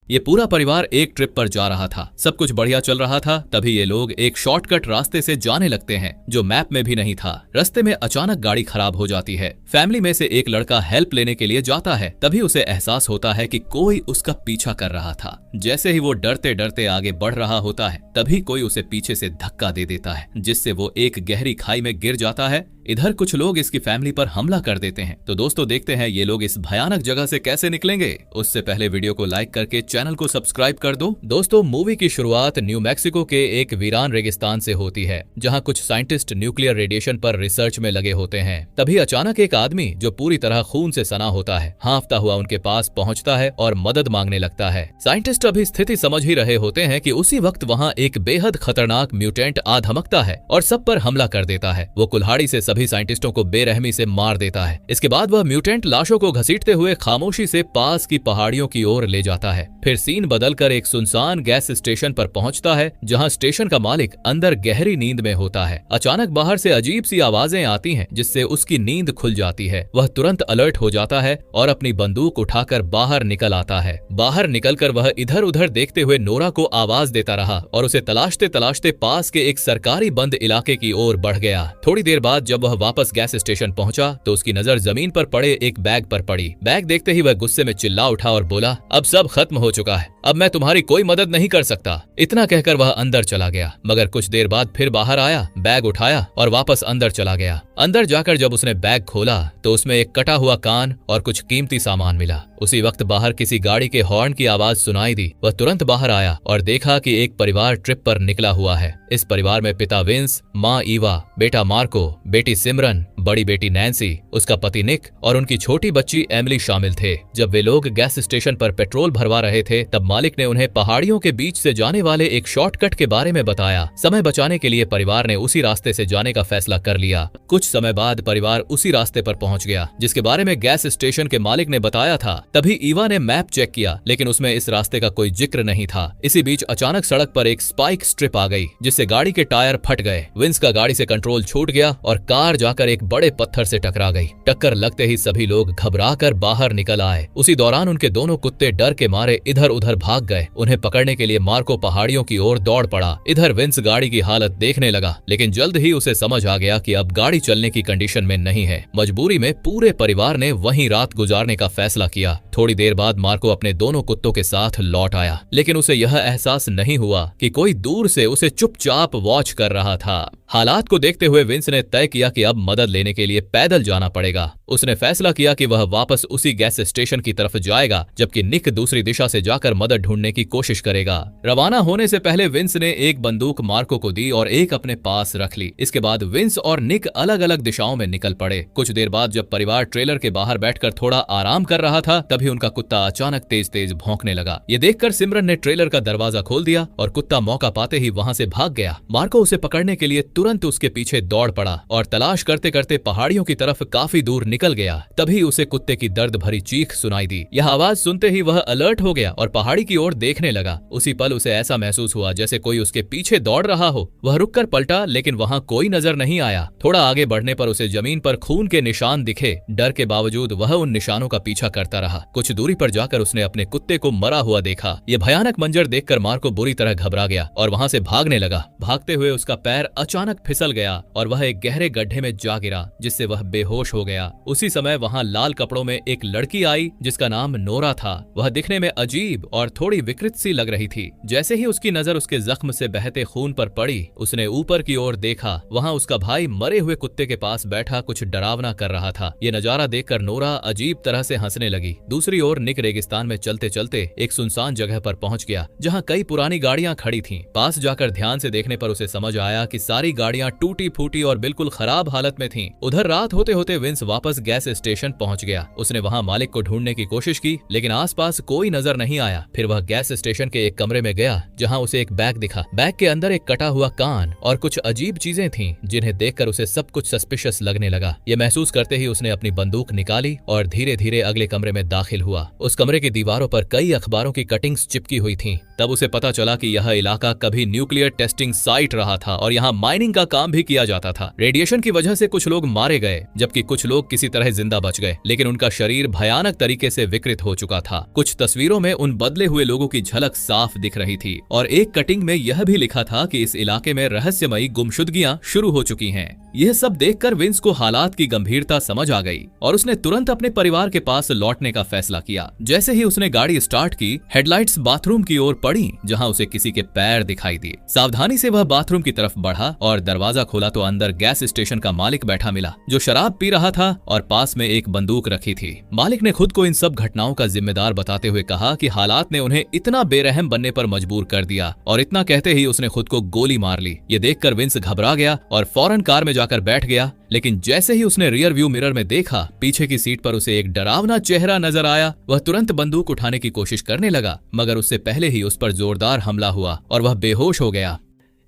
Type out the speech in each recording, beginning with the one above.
ये पूरा परिवार एक ट्रिप पर जा रहा था। सब कुछ बढ़िया चल रहा था, तभी ये लोग एक शॉर्टकट रास्ते से जाने लगते हैं जो मैप में भी नहीं था। रास्ते में अचानक गाड़ी खराब हो जाती है। फैमिली में से एक लड़का हेल्प लेने के लिए जाता है, तभी उसे एहसास होता है कि कोई उसका पीछा कर रहा था। जैसे ही वो डरते डरते आगे बढ़ रहा होता है, तभी कोई उसे पीछे से धक्का दे देता है, जिससे वो एक गहरी खाई में गिर जाता है। इधर कुछ लोग इसकी फैमिली पर हमला कर देते हैं। तो दोस्तों देखते हैं ये लोग इस भयानक जगह से कैसे निकलेंगे। उससे पहले वीडियो को लाइक करके चैनल को सब्सक्राइब कर दो। दोस्तों मूवी की शुरुआत न्यू मैक्सिको के एक वीरान रेगिस्तान से होती है, जहां कुछ साइंटिस्ट न्यूक्लियर रेडिएशन पर रिसर्च में लगे होते हैं। तभी अचानक एक आदमी जो पूरी तरह खून से सना होता है, हांफता हुआ उनके पास पहुंचता है और मदद मांगने लगता है। साइंटिस्ट अभी स्थिति समझ ही रहे होते हैं कि उसी वक्त वहां एक बेहद खतरनाक म्यूटेंट आ धमकता है और सब पर हमला कर देता है। वो कुल्हाड़ी से सभी साइंटिस्टों को बेरहमी से मार देता है। इसके बाद वह म्यूटेंट लाशों को घसीटते हुए खामोशी से पास की पहाड़ियों की ओर ले जाता है। फिर सीन बदलकर एक सुनसान गैस स्टेशन पर पहुंचता है, जहां स्टेशन का मालिक अंदर गहरी नींद में होता है। अचानक बाहर से अजीब सी आवाजें आती हैं, जिससे उसकी नींद खुल जाती है। वह तुरंत अलर्ट हो जाता है और अपनी बंदूक उठाकर बाहर निकल आता है। बाहर निकलकर वह इधर उधर देखते हुए नोरा को आवाज देता रहा और उसे तलाशते तलाशते पास के एक सरकारी बंद इलाके की ओर बढ़ गया। थोड़ी देर बाद जब वह वापस गैस स्टेशन पहुंचा तो उसकी नजर जमीन पर पड़े एक बैग पर पड़ी। बैग देखते ही वह गुस्से में चिल्ला उठा और बोला, अब सब खत्म हो चुका है, अब मैं तुम्हारी कोई मदद नहीं कर सकता। इतना कहकर वह अंदर चला गया, मगर कुछ देर बाद फिर बाहर आया, बैग उठाया और वापस अंदर चला गया। अंदर जाकर जब उसने बैग खोला तो उसमें एक कटा हुआ कान और कुछ कीमती सामान मिला। उसी वक्त बाहर किसी गाड़ी के हॉर्न की आवाज सुनाई दी। वह तुरंत बाहर आया और देखा कि एक परिवार ट्रिप पर निकला हुआ है। इस परिवार में पिता विंस, माँ ईवा, बेटा मार्को, बेटी सिमरन, बड़ी बेटी नैन्सी, उसका पति निक और उनकी छोटी बच्ची एमिली शामिल थे। जब वे लोग गैस स्टेशन पर पेट्रोल भरवा रहे थे, तब मालिक ने उन्हें पहाड़ियों के बीच से जाने वाले एक शॉर्टकट के बारे में बताया। समय बचाने के लिए परिवार ने उसी रास्ते से जाने का फैसला कर लिया। कुछ समय बाद परिवार उसी रास्ते पर पहुंच गया जिसके बारे में गैस स्टेशन के मालिक ने बताया था। तभी ईवा ने मैप चेक किया, लेकिन उसमें इस रास्ते का कोई जिक्र नहीं था। इसी बीच अचानक सड़क पर एक स्पाइक स्ट्रिप आ गई, जिससे गाड़ी के टायर फट गए। विंस का गाड़ी से कंट्रोल छूट गया और कार जाकर एक बड़े पत्थर से टकरा गई। टक्कर लगते ही सभी लोग घबराकर बाहर निकल आए। उसी दौरान उनके दोनों कुत्ते डर के मारे इधर उधर भाग गए। उन्हें पकड़ने के लिए मार्को पहाड़ियों की ओर दौड़ पड़ा। इधर विंस गाड़ी की हालत देखने लगा, लेकिन जल्द ही उसे समझ आ गया कि अब गाड़ी चलने की कंडीशन में नहीं है। मजबूरी में पूरे परिवार ने वहीं रात गुजारने का फैसला किया। थोड़ी देर बाद मार्को अपने दोनों कुत्तों के साथ लौट आया, लेकिन उसे यह एहसास नहीं हुआ कि कोई दूर से उसे चुपचाप वॉच कर रहा था। हालात को देखते हुए विंस ने तय किया कि अब मदद लेने के लिए पैदल जाना पड़ेगा। उसने फैसला किया कि वह वापस उसी गैस स्टेशन की तरफ जाएगा, जबकि निक दूसरी दिशा से जाकर मदद ढूंढने की कोशिश करेगा। रवाना होने से पहले विंस ने एक बंदूक मार्को को दी और एक अपने पास रख ली। इसके बाद विंस और निक अलग अलग दिशाओं में निकल पड़े। कुछ देर बाद जब परिवार ट्रेलर के बाहर बैठकर थोड़ा आराम कर रहा था, तभी उनका कुत्ता अचानक तेज तेज भौंकने लगा। ये देखकर सिमरन ने ट्रेलर का दरवाजा खोल दिया और कुत्ता मौका पाते ही वहां से भाग गया। मार्को उसे पकड़ने के लिए तुरंत उसके पीछे दौड़ पड़ा और तलाश करते करते पहाड़ियों की तरफ काफी दूर निकल गया। तभी उसे कुत्ते की दर्द भरी चीख सुनाई दी। यह आवाज सुनते ही वह अलर्ट हो गया और पहाड़ी की ओर देखने लगा। उसी पल उसे ऐसा महसूस हुआ जैसे कोई उसके पीछे दौड़ रहा हो। वह रुककर पलटा, लेकिन वहां कोई नजर नहीं आया। थोड़ा आगे बढ़ने पर उसे जमीन पर खून के निशान दिखे। डर के बावजूद वह उन निशानों का पीछा करता रहा। कुछ दूरी पर जाकर उसने अपने कुत्ते को मरा हुआ देखा। यह भयानक मंजर देखकर मार्को बुरी तरह घबरा गया और वहां से भागने लगा। भागते हुए उसका पैर अचानक फिसल गया और वह एक गहरे गड्ढे में जा गिरा, जिससे वह बेहोश हो गया। उसी समय वहां लाल कपड़ों में एक लड़की आई जिसका नाम नोरा था। वह दिखने में अजीब और थोड़ी विकृत सी लग रही थी। जैसे ही उसकी नजर उसके जख्म से बहते खून पर पड़ी, उसने ऊपर की ओर देखा। वहां उसका भाई मरे हुए कुत्ते के पास बैठा कुछ डरावना कर रहा था। ये नजारा देखकर नोरा अजीब तरह से हंसने लगी। दूसरी ओर निक रेगिस्तान में चलते चलते एक सुनसान जगह पर पहुंच गया, जहां कई पुरानी गाड़ियां खड़ी थीं। पास जाकर ध्यान से देखने पर उसे समझ आया कि सारी गाड़ियां टूटी फूटी और बिल्कुल खराब हालत में थीं। उधर रात होते होते विंस वापस गैस स्टेशन पहुंच गया। उसने वहां मालिक को ढूंढने की कोशिश की, लेकिन आसपास कोई नजर नहीं आया। फिर वह गैस स्टेशन के एक कमरे में गया, जहां उसे एक बैग दिखा। बैग के अंदर एक कटा हुआ कान और कुछ अजीब चीजें थीं, जिन्हें देखकर उसे सब कुछ सस्पिशियस लगने लगा। ये महसूस करते ही उसने अपनी बंदूक निकाली और धीरे धीरे अगले कमरे में दाखिल हुआ। उस कमरे की दीवारों पर कई अखबारों की कटिंग्स चिपकी हुई थीं। तब उसे पता चला कि यह इलाका कभी न्यूक्लियर टेस्टिंग साइट रहा था और यहाँ माइनिंग क्लीनिंग का काम भी किया जाता था। रेडिएशन की वजह से कुछ लोग मारे गए, जबकि कुछ लोग किसी तरह जिंदा बच गए, लेकिन उनका शरीर भयानक तरीके से विकृत हो चुका था। कुछ तस्वीरों में उन बदले हुए लोगों की झलक साफ दिख रही थी और एक कटिंग में यह भी लिखा था कि इस इलाके में रहस्यमयी गुमशुदगियां शुरू हो चुकी हैं। यह सब देखकर विंस को हालात की गंभीरता समझ आ गई और उसने तुरंत अपने परिवार के पास लौटने का फैसला किया। जैसे ही उसने गाड़ी स्टार्ट की, हेडलाइट्स बाथरूम की ओर पड़ी जहां उसे किसी के पैर दिखाई दिए। सावधानी से वह बाथरूम की तरफ बढ़ा और दरवाजा खोला तो अंदर गैस स्टेशन का मालिक बैठा मिला, जो शराब पी रहा था और पास में एक बंदूक रखी थी। मालिक ने खुद को इन सब घटनाओं का जिम्मेदार बताते हुए कहा कि हालात ने उन्हें इतना बेरहम बनने पर मजबूर कर दिया, और इतना कहते ही उसने खुद को गोली मार ली। ये देखकर विंस घबरा गया और फौरन कार में जाकर बैठ गया, लेकिन जैसे ही उसने रियर व्यू मिरर में देखा, पीछे की सीट पर उसे एक डरावना चेहरा नजर आया। वह तुरंत बंदूक उठाने की कोशिश करने लगा, मगर उससे पहले ही उस पर जोरदार हमला हुआ और वह बेहोश हो गया।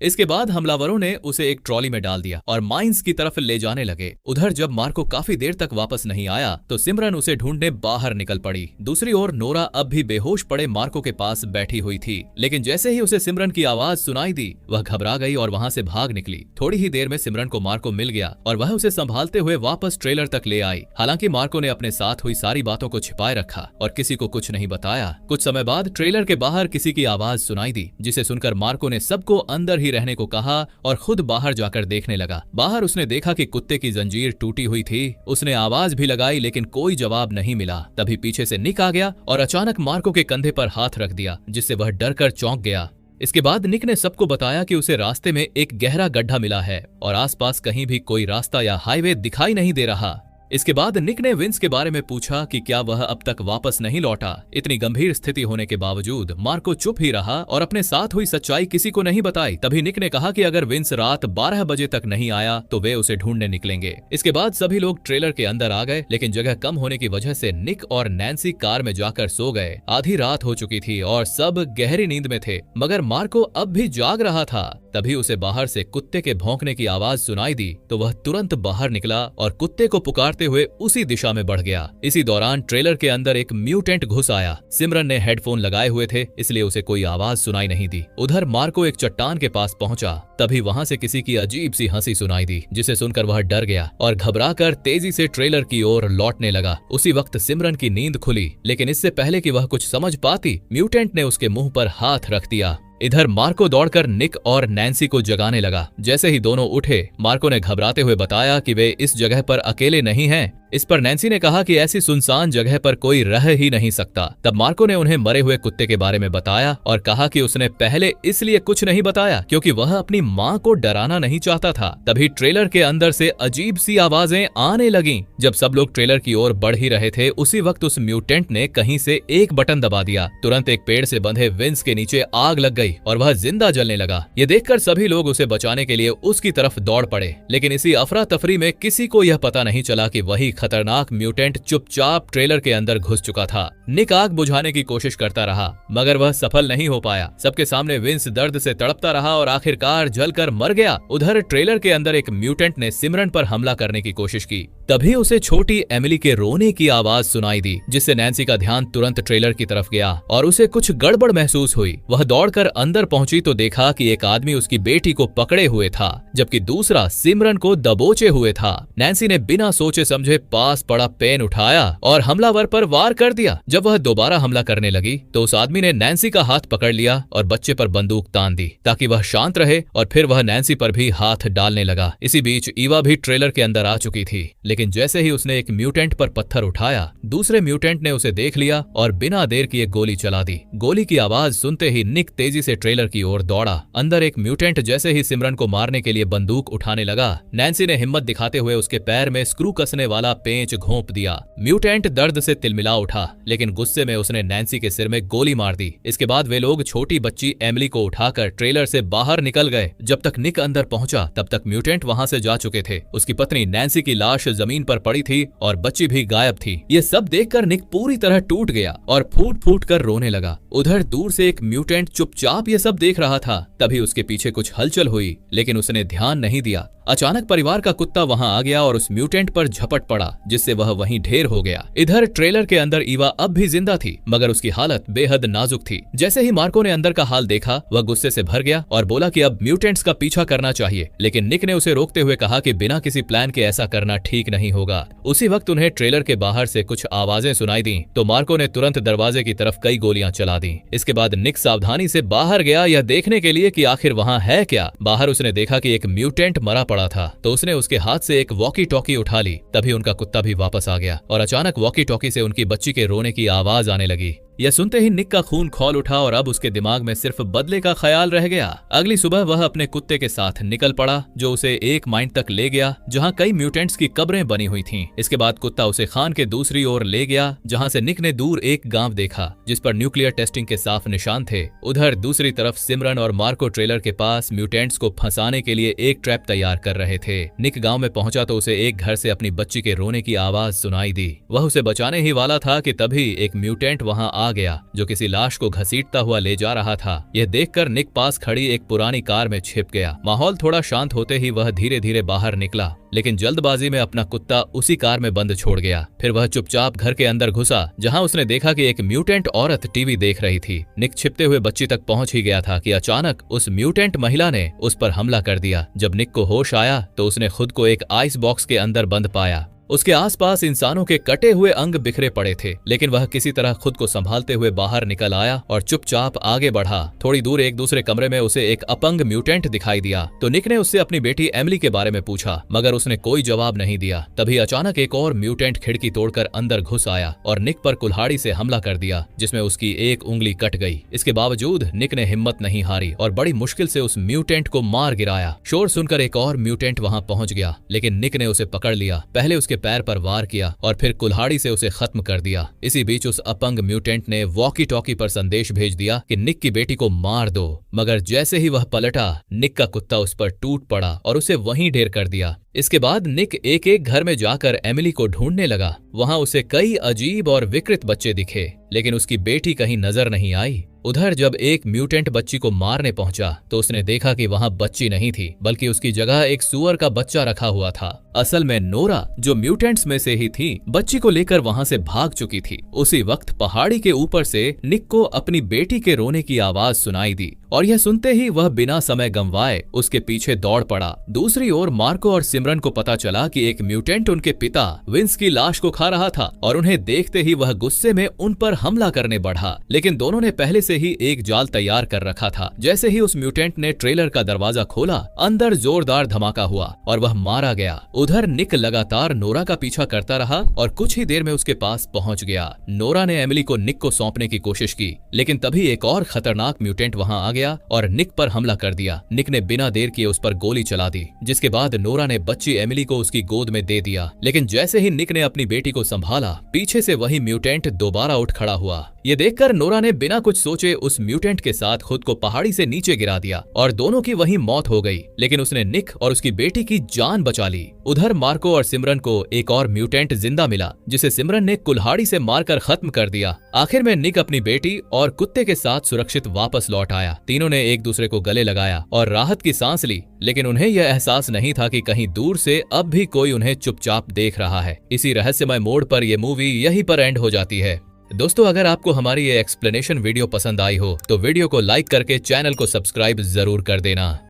इसके बाद हमलावरों ने उसे एक ट्रॉली में डाल दिया और माइंस की तरफ ले जाने लगे। उधर जब मार्को काफी देर तक वापस नहीं आया तो सिमरन उसे ढूंढने बाहर निकल पड़ी। दूसरी ओर नोरा अब भी बेहोश पड़े मार्को के पास बैठी हुई थी, लेकिन जैसे ही उसे सिमरन की आवाज सुनाई दी, वह घबरा गई और वहां से भाग निकली। थोड़ी ही देर में सिमरन को मार्को मिल गया और वह उसे संभालते हुए वापस ट्रेलर तक ले आई। हालांकि मार्को ने अपने साथ हुई सारी बातों को छिपाए रखा और किसी को कुछ नहीं बताया। कुछ समय बाद ट्रेलर के बाहर किसी की आवाज सुनाई दी, जिसे सुनकर मार्को ने सबको अंदर ही रहने को कहा और खुद बाहर जाकर देखने लगा। बाहर उसने देखा कि कुत्ते की जंजीर टूटी हुई थी। उसने आवाज भी लगाई, लेकिन कोई जवाब नहीं मिला। तभी पीछे से निक आ गया और अचानक मार्को के कंधे पर हाथ रख दिया, जिससे वह डरकर चौंक गया। इसके बाद निक ने सबको बताया कि उसे रास्ते में एक गहरा गड्ढा मिला है और आसपास कहीं भी कोई रास्ता या हाईवे दिखाई नहीं दे रहा। इसके बाद निक ने विंस के बारे में पूछा कि क्या वह अब तक वापस नहीं लौटा। इतनी गंभीर स्थिति होने के बावजूद मार्को चुप ही रहा और अपने साथ हुई सच्चाई किसी को नहीं बताई। तभी निक ने कहा कि अगर विंस रात 12 बजे तक नहीं आया तो वे उसे ढूंढने निकलेंगे। इसके बाद सभी लोग ट्रेलर के अंदर आ गए, लेकिन जगह कम होने की वजह से निक और नैन्सी कार में जाकर सो गए। आधी रात हो चुकी थी और सब गहरी नींद में थे, मगर मार्को अब भी जाग रहा था। तभी उसे बाहर से कुत्ते के भौंकने की आवाज सुनाई दी तो वह तुरंत बाहर निकला और कुत्ते को पुकारते हुए उसी दिशा में बढ़ गया। इसी दौरान ट्रेलर के अंदर एक म्यूटेंट घुस आया। सिमरन ने हेडफोन लगाए हुए थे, इसलिए उसे कोई आवाज सुनाई नहीं दी। उधर मार्को एक चट्टान के पास पहुंचा, तभी वहां से किसी की अजीब सी हंसी सुनाई दी, जिसे सुनकर वह डर गया और घबराकर तेजी से ट्रेलर की ओर लौटने लगा। उसी वक्त सिमरन की नींद खुली, लेकिन इससे पहले कि वह कुछ समझ पाती, म्यूटेंट ने उसके मुंह पर हाथ रख दिया। इधर मार्को दौड़कर निक और नैन्सी को जगाने लगा। जैसे ही दोनों उठे, मार्को ने घबराते हुए बताया कि वे इस जगह पर अकेले नहीं हैं। इस पर नैन्सी ने कहा कि ऐसी सुनसान जगह पर कोई रह ही नहीं सकता। तब मार्को ने उन्हें मरे हुए कुत्ते के बारे में बताया और कहा कि उसने पहले इसलिए कुछ नहीं बताया क्योंकि वह अपनी माँ को डराना नहीं चाहता था। तभी ट्रेलर के अंदर से अजीब सी आवाजें आने लगीं। जब सब लोग ट्रेलर की ओर बढ़ ही रहे थे, उसी वक्त उस म्यूटेंट ने कहीं से एक बटन दबा दिया। तुरंत एक पेड़ से बंधे विंस के नीचे आग लग गई और वह जिंदा जलने लगा। ये देखकर सभी लोग उसे बचाने के लिए उसकी तरफ दौड़ पड़े, लेकिन इसी अफरा तफरी में किसी को यह पता नहीं चला कि वही खतरनाक म्यूटेंट चुपचाप ट्रेलर के अंदर घुस चुका था। निक आग बुझाने की कोशिश करता रहा, मगर वह सफल नहीं हो पाया। सबके सामने विंस दर्द से तड़पता रहा और आखिरकार जलकर मर गया। उधर ट्रेलर के अंदर एक म्यूटेंट ने सिमरन पर हमला करने की कोशिश की। तभी उसे छोटी एमिली के रोने की आवाज सुनाई दी, जिससे नैन्सी का ध्यान तुरंत ट्रेलर की तरफ गया और उसे कुछ गड़बड़ महसूस हुई। वह दौड़कर अंदर पहुंची तो देखा कि एक आदमी उसकी बेटी को पकड़े हुए था, जबकि दूसरा सिमरन को दबोचे हुए था। नैन्सी ने बिना सोचे समझे पास पड़ा पेन उठाया और हमलावर पर वार कर दिया। जब वह दोबारा हमला करने लगी तो उस आदमी ने नैन्सी का हाथ पकड़ लिया और बच्चे पर बंदूक तान दी ताकि वह शांत रहे, और फिर वह नैन्सी पर भी हाथ डालने लगा। इसी बीच ईवा भी ट्रेलर के अंदर आ चुकी थी, लेकिन जैसे ही उसने एक म्यूटेंट पर पत्थर उठाया, दूसरे म्यूटेंट ने उसे देख लिया और बिना देर किए गोली चला दी। गोली की आवाज सुनते ही निक तेजी से ट्रेलर की ओर दौड़ा। अंदर एक म्यूटेंट जैसे ही सिमरन को मारने के लिए बंदूक उठाने लगा, नैन्सी ने हिम्मत दिखाते हुए उसके पैर में स्क्रू कसने वाला पेंच घोंप दिया। म्यूटेंट दर्द से तिलमिला उठा, लेकिन गुस्से में उसने नैन्सी के सिर में गोली मार दी। इसके बाद वे लोग छोटी बच्ची एमिली को उठाकर ट्रेलर से बाहर निकल गए। जब तक निक अंदर पहुंचा तब तक म्यूटेंट वहां से जा चुके थे। उसकी पत्नी नैन्सी की लाश जमीन पर पड़ी थी और बच्ची भी गायब थी। ये सब देखकर निक पूरी तरह टूट गया और फूट फूट कर रोने लगा। उधर दूर से एक म्यूटेंट चुपचाप ये सब देख रहा था। तभी उसके पीछे कुछ हलचल हुई, लेकिन उसने ध्यान नहीं दिया। अचानक परिवार का कुत्ता वहां आ गया और उस म्यूटेंट पर झपट पड़ा। पड़ा, जिससे वह वहीं ढेर हो गया। इधर ट्रेलर के अंदर ईवा अब भी जिंदा थी, मगर उसकी हालत बेहद नाजुक थी। जैसे ही मार्को ने अंदर का हाल देखा, वह गुस्से से भर गया और बोला कि अब म्यूटेंट्स का पीछा करना चाहिए, लेकिन निक ने उसे रोकते हुए कहा कि बिना किसी प्लान के ऐसा करना ठीक नहीं होगा। उसी वक्त उन्हें ट्रेलर के बाहर से कुछ आवाजें सुनाई दी, तो मार्को ने तुरंत दरवाजे की तरफ कई गोलियां चला दी। इसके बाद निक सावधानी से बाहर गया, यह देखने के लिए कि आखिर वहां है क्या। बाहर उसने देखा कि एक म्यूटेंट मरा पड़ा था, तो उसने उसके हाथ से एक वॉकी टॉकी उठा ली। तभी उनका कुत्ता भी वापस आ गया और अचानक वॉकी टॉकी से उनकी बच्ची के रोने की आवाज आने लगी। यह सुनते ही निक का खून खौल उठा और अब उसके दिमाग में सिर्फ बदले का ख्याल रह गया। अगली सुबह वह अपने कुत्ते के साथ निकल पड़ा, जो उसे एक माइन तक ले गया जहां कई म्यूटेंट्स की कब्रें बनी हुई थीं। इसके बाद कुत्ता उसे खान के दूसरी ओर ले गया, जहां से निक ने दूर एक गांव देखा जिस पर न्यूक्लियर टेस्टिंग के साफ निशान थे। उधर दूसरी तरफ सिमरन और मार्को ट्रेलर के पास म्यूटेंट्स को फंसाने के लिए एक ट्रैप तैयार कर रहे थे। निक गाँव में पहुंचा तो उसे एक घर से अपनी बच्ची के रोने की आवाज सुनाई दी। वह उसे बचाने ही वाला था कि तभी एक म्यूटेंट वहां आ गया, जो किसी लाश को घसीटता हुआ ले जा रहा था। यह देखकर निक पास खड़ी एक पुरानी कार में छिप गया। माहौल थोड़ा शांत होते ही वह धीरे धीरे बाहर निकला, लेकिन जल्दबाजी में अपना कुत्ता उसी कार में बंद छोड़ गया। फिर वह चुपचाप घर के अंदर घुसा, जहां उसने देखा कि एक म्यूटेंट औरत टीवी देख रही थी। निक छिपते हुए बच्ची तक पहुंच ही गया था कि अचानक उस म्यूटेंट महिला ने उस पर हमला कर दिया। जब निक को होश आया तो उसने खुद को एक आइस बॉक्स के अंदर बंद पाया। उसके आसपास इंसानों के कटे हुए अंग बिखरे पड़े थे, लेकिन वह किसी तरह खुद को संभालते हुए बाहर निकल आया और चुपचाप आगे बढ़ा। थोड़ी दूर एक दूसरे कमरे में उसे एक अपंग म्यूटेंट दिखाई दिया, तो निक ने उससे अपनी बेटी एमिली के बारे में पूछा, मगर उसने कोई जवाब नहीं दिया। तभी अचानक एक और म्यूटेंट खिड़की तोड़कर अंदर घुस आया और निक पर कुल्हाड़ी से हमला कर दिया, जिसमें उसकी एक उंगली कट गई। इसके बावजूद निक ने हिम्मत नहीं हारी और बड़ी मुश्किल से उस म्यूटेंट को मार गिराया। शोर सुनकर एक और म्यूटेंट वहां पहुंच गया, लेकिन निक ने उसे पकड़ लिया। पहले उसके पैर पर वार किया और फिर कुल्हाड़ी से उसे खत्म कर दिया। इसी बीच उस अपंग म्यूटेंट ने वॉकी टॉकी पर संदेश भेज दिया कि निक की बेटी को मार दो, मगर जैसे ही वह पलटा, निक का कुत्ता उस पर टूट पड़ा और उसे वहीं ढेर कर दिया। इसके बाद निक एक एक घर में जाकर एमिली को ढूंढने लगा। वहां उसे कई अजीब और विकृत बच्चे दिखे, लेकिन उसकी बेटी कहीं नजर नहीं आई। उधर जब एक म्यूटेंट बच्ची को मारने पहुंचा तो उसने देखा कि वहां बच्ची नहीं थी, बल्कि उसकी जगह एक सूअर का बच्चा रखा हुआ था। असल में नोरा, जो म्यूटेंट्स में से ही थी, बच्ची को लेकर वहां से भाग चुकी थी। उसी वक्त पहाड़ी के ऊपर से निक को अपनी बेटी के रोने की आवाज सुनाई दी और यह सुनते ही वह बिना समय गंवाए उसके पीछे दौड़ पड़ा। दूसरी ओर मार्को और सिमरन को पता चला कि एक म्यूटेंट उनके पिता विंस की लाश को खा रहा था और उन्हें देखते ही वह गुस्से में उन पर हमला करने बढ़ा, लेकिन दोनों ने पहले से ही एक जाल तैयार कर रखा था। जैसे ही उस म्यूटेंट ने ट्रेलर का दरवाजा खोला, अंदर जोरदार धमाका हुआ और वह मारा गया। उधर निक लगातार नोरा का पीछा करता रहा और कुछ ही देर में उसके पास पहुंच गया। नोरा ने एमिली को निक को सौंपने की कोशिश की, लेकिन तभी एक और खतरनाक म्यूटेंट वहां आ गया और निक पर हमला कर दिया। निक ने बिना देर किए उस पर गोली चला दी, जिसके बाद नोरा ने बच्ची एमिली को उसकी गोद में दे दिया। लेकिन जैसे ही निक ने अपनी बेटी को संभाला, पीछे से वही म्यूटेंट दोबारा उठ खड़ा हुआ। ये देखकर नोरा ने बिना कुछ सोचे उस म्यूटेंट के साथ खुद को पहाड़ी से नीचे गिरा दिया और दोनों की वहीं मौत हो गई, लेकिन उसने निक और उसकी बेटी की जान बचा ली। उधर मार्को और सिमरन को एक और म्यूटेंट जिंदा मिला, जिसे सिमरन ने कुल्हाड़ी से मारकर खत्म कर दिया। आखिर में निक अपनी बेटी और कुत्ते के साथ सुरक्षित वापस लौट आया। तीनों ने एक दूसरे को गले लगाया और राहत की सांस ली, लेकिन उन्हें यह एहसास नहीं था कि कहीं दूर से अब भी कोई उन्हें चुपचाप देख रहा है। इसी रहस्यमय मोड़ पर यह मूवी यहीं पर एंड हो जाती है। दोस्तों, अगर आपको हमारी ये एक्सप्लेनेशन वीडियो पसंद आई हो तो वीडियो को लाइक करके चैनल को सब्सक्राइब जरूर कर देना।